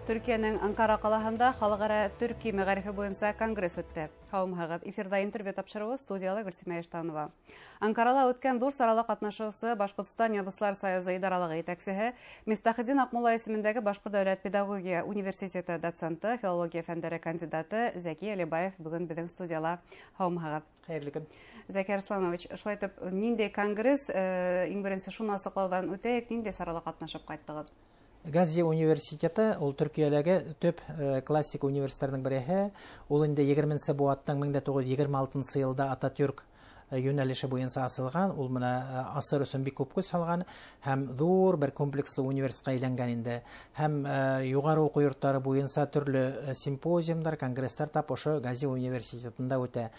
Төркиянең Анкара калаһында халыкара төрки мәгарифе буенча конгресс үтте. Һаумыгыз, эфирда интервью тапшыруы студияла Гөлсемә Яштанова. Анкарада үткән зур сарала катнашучысы Башкортстан Язучылар союзы идаралыгы итәкчесе Мифтахетдин Акмулла исемендәге Башкорт дәүләт педагогия университеты доценты, филология фәннәре кандидаты Зәки Алибаев бүген безнең студияла. Һаумыгыз. Хәерле көн. Зәки Арсланович, шулай итеп, нинди конгресс, иң беренче шуны асыклаудан үтәйек, нинди сарала катнашып кайттыгыз? Гази университеты ул Төркиядәге төп классик университетларның бере. Ул инде 20 буаттан 1926 елда Ататюрк юнәлеше буенча асылган. Ул менә асыр өчен бик күп көч салган һәм зур бер комплекслы университетка әйләнгән инде. Һәм югары уку йортлары буенча төрле симпозиумдар, конгресслар тап ошо Гази университетында үтә.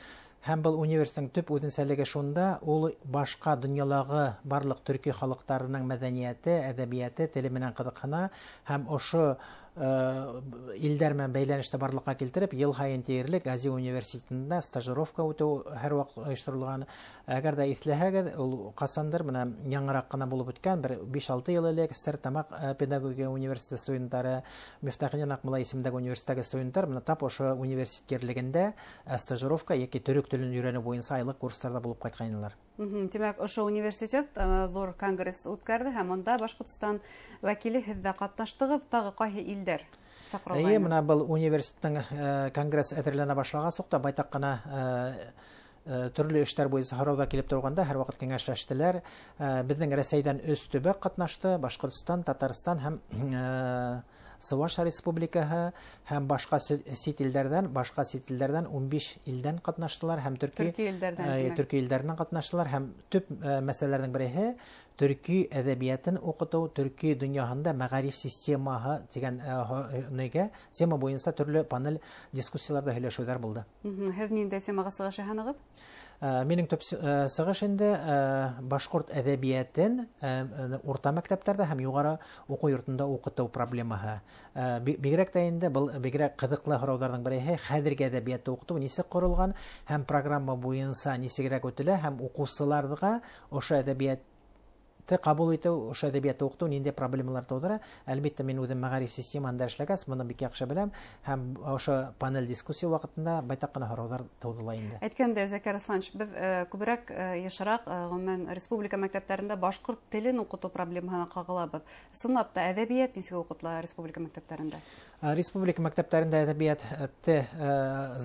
Һәм был университетның төп үзенчәлеге шунда, ул башка дөньядагы барлык төрки халыкларының мәдәнияте, әдәбияты, теле белән кызыксына һәм ошо илдәр белән бәйләнештә барлыкка килтереп, ел һайын тиярлек Гази университетында стажировка үтү һәр вакыт оештырылган. Әгәр дә исләһәгез, ул касандыр менә яңарак кына булып үткән, бер 5-6 ел элек Стәрлетамак педагогия университеты студентлары, Мифтахетдин Акмулла исемендәге университеттәге студентлар менә тап ошо университетлегендә стажировка яки төрек телен өйрәнү буенча айлык курсларда булып кайтканнар. Димәк, ошо университет зур конгресс үткәрде һәм анда Башкортстан вәкиле һез дә катнаштыгыз, тагы кайсы илдәр сакланган? Менә был университетның конгресс әзерләнә башлаган сукта байтак кына төрле эшләр буенча һораулар килеп торганда һәрвакыт киңәшләштеләр. Безнең Рәсәйдән өс төбәк катнашты, Башкортстан, Татарстан һәм Сываш Республикаһы һәм башка сит илдәрдән 15 илдән катнаштылар һәм Төрки илдәреннән катнаштылар һәм төп мәсьәләләрнең бере төрки әдәбиятын укыту, төрки дөньяһында мәгариф системаһы дигән тема буенча төрле панель дискуссияларда һөйләшүләр булды. Һез нинди темага сыгышасыз? Минең төп сыгыш инде башкорт әдәбиятын урта мәктәпләрдә һәм югары уку йортында укыту проблемаһы. Бигрәк тә инде был бигрәк кызыклы һорауларның бере хәзерге әдәбиятты укыту ничек корылган һәм программа буенча ничегрәк үтелә һәм укучыларга ошо әдәбият кабул итү, ошо әдәбиятты укыту нинди проблемалар тудыра. Әлбәттә, мин үзем мәгариф системасында эшләгән, моны бик яхшы беләм һәм ошо панель дискуссия вакытында байтак кына һораулар тудыла инде. Әйткәндә, Зәки Арсланович, без күбрәк яшырак гомумән республика мәктәпләрендә башкорт телен укыту проблемаһына кагылабыз. Сынлап та әдәбият ничек укытыла республика мәктәпләрендә? Республика мәктәпләрендә әдәбиятты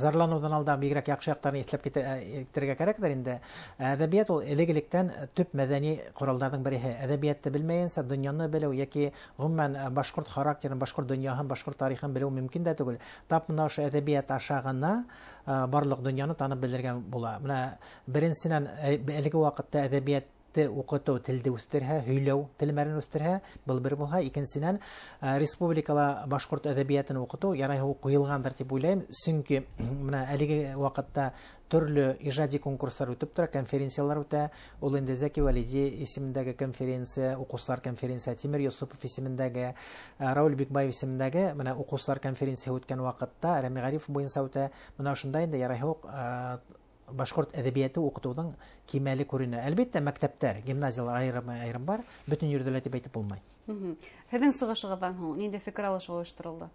зарланудан алда бигрәк яхшы яктарын исләп китәргә кирәктер инде. Әдәбият ул элек-электән төп мәдәни коралларның әдәбиятты белмәенсә, дөньяны белү яки гомумән башкорт характерын, башкорт дөньяһын, башкорт тарихын белү мөмкин дә түгел. Тап менә ошо әдәбият аша гына барлык дөньяны танып белергә була. Менә беренчедән әлеге вакытта әдәбиятты укыту, телде үстерһә, һөйләү, телмәрен үстерһә, был бер булһа, икенчедән республикала башкорт әдәбиятын укыту ярый куелгандыр дип уйлыйм. Чөнки менә әлеге вакытта төрле иҗади конкурслар үтеп тора, конференциялар үтә. Ул инде Зәки Валиди исемендәге конференция, укучылар конференция, Тимер Юсупов исемендәге, Рауль Бикбаев исемендәге менә укучылар конференция үткән вакытта Мәгариф буенча үтә. Менә шунда инде ярый башкорт әдәбияты укытуның кимәле күренә. Әлбәттә, мәктәптәр, гимназиялар айрым бар, бөтен йөрдә дип әйтеп булмай. Һезнең сыгышыгыздан һуң нинди фикер алышу оештырылды?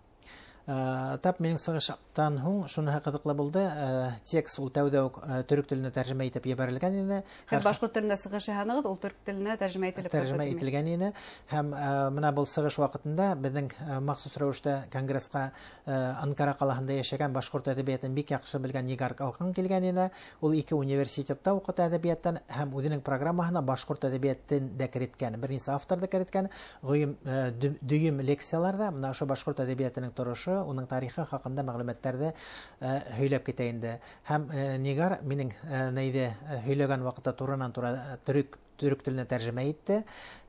Тап минең сыгыштан һуң шуны кызыклы булды. Текст ул тәүдә төрек теленә тәрҗемә итеп ебәрелгән иде. Һәм башкорт телендә сыгышаһыгыз, ул төрек теленә тәрҗемә ителгән иде. Һәм менә бу сыгыш вакытында безнең махсус рәвештә конгресска Анкара калаһында яшәгән башкорт әдәбиятын бик яхшы белгән Нигар Калкан килгән иде. Ул ике университетта укыта әдәбияттан һәм үзенең программаһына башкорт әдәбиятын да кириткән. Берничә автор да кириткән. Дөйем лекцияларда менә ошо башкорт әдәбиятының торышы, уның тарихы хакында мәгълүматларны һөйләп китә инде. Һәм Нигар минең нәйдә һөйләгән вакытта турынан-тура төрек теленә тәрҗемә итте.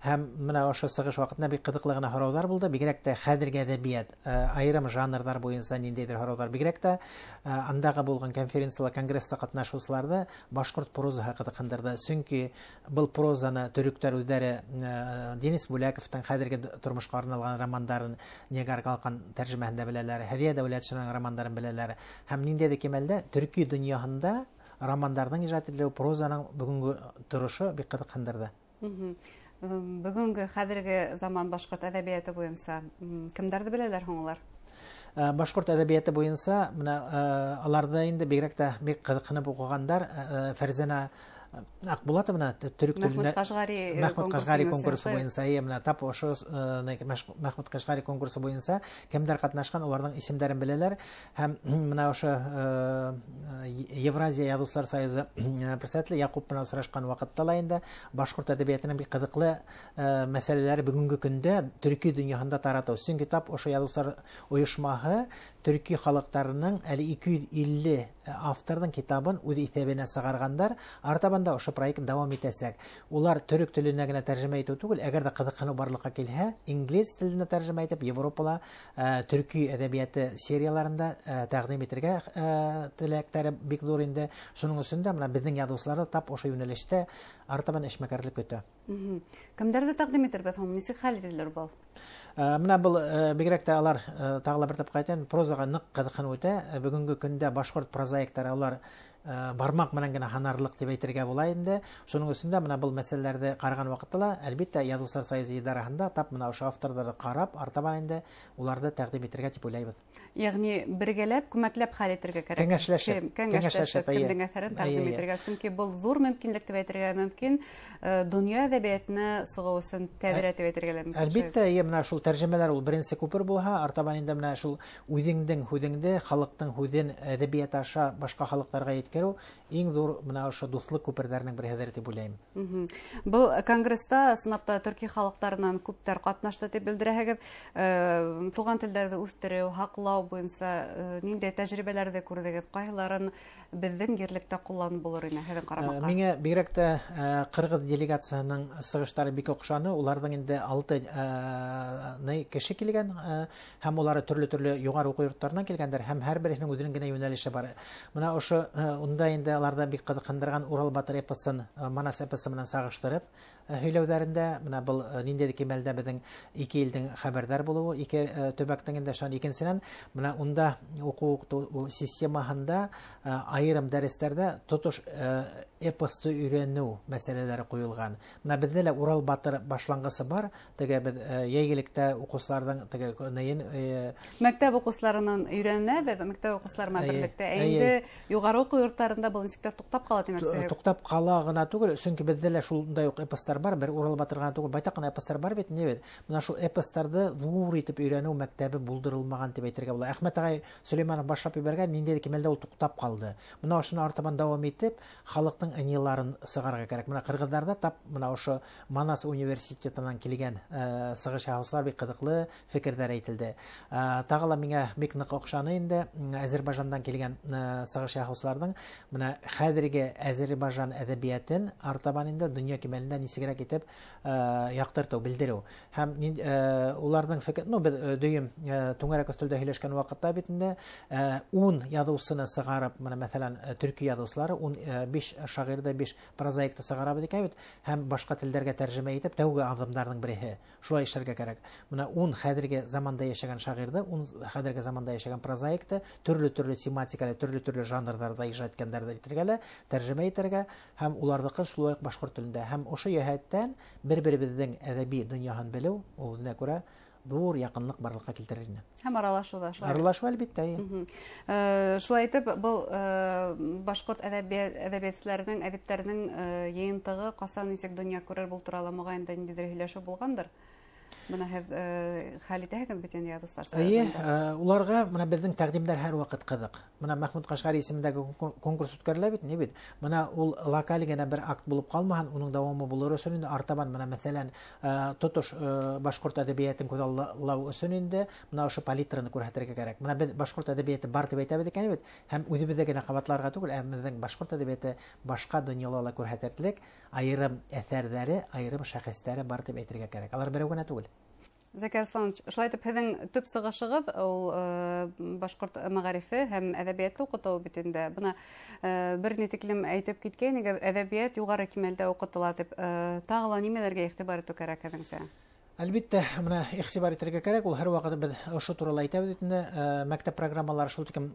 Һәм менә ошо сыгыш вакытында бик кызыклы гына һораулар булды. Бигрәк тә хәзерге әдәбият, айрым жанрлар буенча ниндидер һораулар. Бигрәк тә андагы булган конференциялар, конгресста катнашучыларны башкорт прозаһы кызыксындырды. Чөнки был прозаны төректәр үзләре Денис Буляковтың хәзерге тормышка арналган романдарын Нигар Калкан тәрҗемәһендә беләләр, Һәдия Дәүләтшинның романдарын беләләр. Һәм ниндидер кимәлдә төрки дөньяһында романдарның иҗат ителү, прозаның бүгенге торышы бик кызыксындырды. Бүгенге хәзерге заман башкорт әдәбияты буенча кемдәрне беләләр һуң алар? Башкорт әдәбияты буенча менә аларда инде бигрәк тә бик кызыксынып укыгандар Фәрзәнә Акбулатовна төрек телендә Мәхмүд Кашгари конкурсы буенча менә тап ошо Мәхмүд Кашгари конкурсы буенча кемдер катнашкан, аларның исемнәрен беләләр һәм менә ошо Евразия Язучылар союзы председателе Якуб белән сорашкан вакытта ла инде башкорт әдәбиятының бик кызыклы мәсьәләләре бүгенге көндә төрки дөньясында тарату. Чөнки тап ошо язучылар оешмаһы төрки халыкларының әле 250 авторның китабын үз исәбенә сыгаргандар. Артабанда ошо проект дәвам итәсәк. Улар төрек теленә генә тәрҗемә итү түгел, әгәр дә кызыксыну барлыкка килһә, инглиз теленә тәрҗемә итеп Европала төрки әдәбияты серияларында тәкъдим итәргә теләктәре бик зур инде. Шуның өчен дә менә безнең язучылар тап ошо юнәлештә артабан эшмәкәрлек көтә. Кемдәрне тәкъдим итәрбез һәм ничек хәл ителер бу? Менә бу бигрәк тә алар тагыла бер тапкыр әйтәм, прозага нык кызыксыну үтә. Бүгенге көндә башкорт прозаиклары алар бармак белән генә ханарлык дип әйтергә була инде. Шуның өчен дә менә бу мәсьәләләрдә караган вакытта ла әлбәттә Язучылар союзы идарәһендә тап менә ошо авторларны карап, артабан инде уларны тәкъдим итәргә дип уйлыйбыз. Ягъни бергәләп, күмәкләп хәл итәргә кирәк. Кәңәшләшеп, кемнең әсәрен тәкъдим итәргә. Чөнки бу зур мөмкинлек дип әйтергә мөмкин. Дөнья әдәбиятына сыгу өчен тәбирә дип әйтергә мөмкин. Әлбәттә, менә шул тәрҗемәләр ул беренче күпер булһа, артабан инде менә шул үзеңнең һүзеңдә халыкның һүзен әдәбият аша башка халыкларга yetkерү иң зур менә ошо дуслык күперләренең бериһедер дип уйлыйм. Бу конгресста сынапта төрки халыкларынан күптәр катнашты дип белдерәһегез. Туган телләрне үстерү, хаклау буенча нинди тәҗрибәләрдә күрдегез? Кайларын безнең ерлектә кулланып булыр ине һәм карамакка? Миңа бигрәк тә кыргыз делегациясының сыгыштары бик охшаны. Уларның инде 6 кеше килгән һәм улар төрле югары уку йортларыннан килгәннәр һәм һәрберсенең үзенең генә юнәлеше бар. Менә ошо унда инде аларда бик кызыксындырган Урал батыр эпосын Манас эпосы белән сагыштырып һөйләүләрендә менә бу ниндәй кимәлдә безнең ике илдән хәбәрдар булуы, ике төбәктән инде шан икенчесеннән менә унда уку системаһында айрым дәресләрдә тотыш эпосты өйрәнү мәсьәләләре куелган. Менә бездә лә Урал батыр башлангысы бар. Теге яйгилектә укучыларның теге нәен мәктәп укучыларының өйрәнә, мәктәп укучыларына берлектә инде югары уку йортларында бу институттар туктап кала димәксез. Туктап кала гына түгел, чөнки бездә лә шулдай ук эпостар бар, бер Урал батыр гына түгел, байтак кына эпостар бар бит, нибет. Менә шул эпостарда зур итеп өйрәнү мәктәбе булдырылмаган дип әйтергә була. Әхмәт агай Сөләйманов башлап ибәргән, ниндәй кимәлдә ул туктап калды. Менә ошны артабан дәвам итеп, халыкның әниларын сыгарга кирәк. Менә кыргызларда тап менә ошо Манас университетыннан килгән сыгыш яһуслар бик кызыклы фикерләр әйтелде. Тагыла миңа бик нык охшаны инде Азәрбайҗандан килгән сыгыш яһусларның менә хәзерге Азәрбайҗан әдәбиятын артабан инде дөнья кимәлендә нисегрәк итеп яктырту, белдерү. Һәм уларның фикер, дөйем түңәрәк өстәлдә һөйләшкән вакытта бит инде 10 язучыны сыгарып, менә мәсәлән төрки язучылары 15 шагыйрьдә 5 прозаикта сыгарабыз икән бит, һәм башка телләргә тәрҗемә итеп тәүге адымнарның бере. Шулай эшләргә кирәк. Менә 10 хәзерге заманда яшәгән шагыйрьдә, 10 хәзерге заманда яшәгән прозаикта төрле тематикалы, төрле жанрларда иҗат иткәннәрдә итергәле, тәрҗемә итәргә һәм уларны шулай ук башкорт телендә һәм ошо яһәттән бер-беребезнең әдәби дөньяһын белү, ул нә күрә зур якынлык барлыкка китерер ине. Һәм аралашу да шулай. Аралашу әлбәттә. Шулай итеп, бу башкорт әдәбиятчыларының, әдипләренең йыентыгы касан ничек дөнья күрер бул туралы мөгаен дә ниндидер һөйләшү булгандыр. Менә хәл итәһегез бит инде язучылар. Уларга менә безнең тәкъдимнәр һәр вакыт кызык. Менә Мәхмүд Кашгари исемендәге конкурс үткәрелә бит, ни бит? Менә ул локаль генә бер акт булып калмаган, уның дәвамы булыр өчен инде артабан менә мәсәлән тотыш башкорт әдәбиятын күзаллау өчен инде менә ошо палитраны күрсәтергә кирәк. Менә без башкорт әдәбияты бар дип әйтәбез икән бит, һәм үзебездә генә кабатларга түгел, безнең башкорт әдәбияты башка дөньяларда күрсәтерлек айрым әсәрләре, айрым шәхесләре бар дип әйтергә кирәк. Алар берәү генә түгел. Закир Саныч, шулай итеп һезнең төп сыгышыгыз ул башкорт мәгарифе һәм әдәбиятты укыту бит инде. Буны бер нитеклем әйтеп киткән, әдәбият югары кимәлдә укытыла дип, тагыла нимәләргә игътибар итү кирәк һезнеңсә? Әлбәттә, менә игътибар итәргә кирәк, ул һәрвакыт без ошо турында әйтәбез инде, мәктәп программалары шул тиким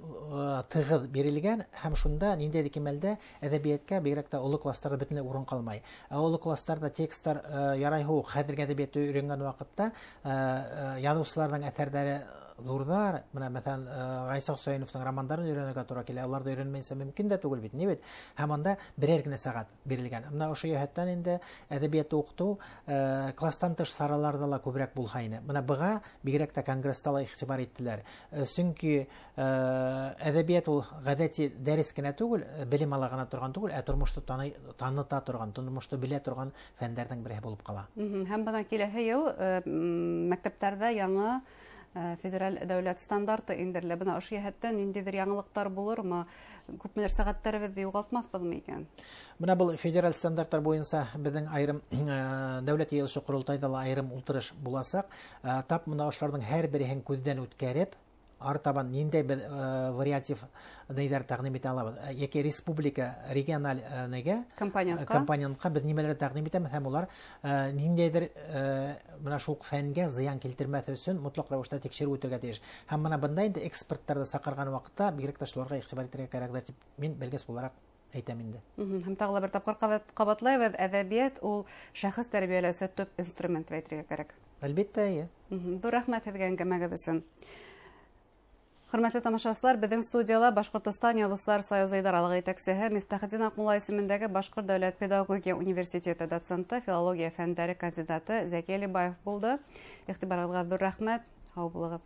тыгыз бирелгән һәм шунда ниндәй кимәлдә әдәбиятка бигрәк тә олы классларда бөтенләй урын калмай. Олы классларда текстлар ярай ху хәзерге әдәбиятты өйрәнгән вакытта язучыларның әсәрләре зурдар, менә мәсәлән Гайса Хусейновның романдарын өйрәнергә туры килә. Аларда өйрәнмәсә мөмкин дә түгел бит, ни бит? Һәм анда берәр генә сәгать бирелгән. Менә ошо яһәттән инде әдәбиятты укыту класстан тыш сараларда ла күбрәк булһа иде. Менә быга бигрәк тә конгресста ла игътибар иттеләр. Чөнки әдәбият ул гадәти дәрес кенә түгел, белем ала гына торган түгел, тормышты таныта торган, тормышты белә торган фәннәрнең бере булып кала. Һәм бына киләһе ел мәктәпләрдә яңа федераль дәүләт стандарты индерелә. Бына ошо яһәттән ниндидер яңалыктар булырмы? Күпмелер сәгатьләребезне югалтмаспызмы икән? Менә бу федераль стандарттар буенча безнең айрым дәүләт йыелышы курултайда ла айрым ултырыш буласак, тап менә ашларның һәр берен күздән үткәреп, артабан ниндәй бер вариатив нәйләр тәкъдим итә алабыз. Яки республика региональ нәгә компаниянка без нимәләр тәкъдим итәбез һәм улар ниндәйдер менә шул фәнгә зыян килтермәс өчен мотлак рәвештә тикшерү үтәргә тиеш. Һәм менә бында инде экспертларда сакырган вакытта бигрәк тә шуларга игътибар итәргә кирәк дип мин белгес буларак әйтәм инде. Һәм тагы бер тапкыр кабатлайбыз, әдәбият ул шәхес тәрбияләүче төп инструмент дип әйтергә кирәк. Әлбәттә. Зур рәхмәт сезгә әңгәмәгез өчен. Хөрмәтле тамашачылар, безнең студияда Башкортстан Язучылар союзы идаралыгы итәкчесе Мифтахетдин Акмулла исемендәге Башкорт дәүләт педагогия университеты доценты, филология фәннәре кандидаты Зәки Алибаев булды. Игътибарыгызга зур рәхмәт. Һау булыгыз.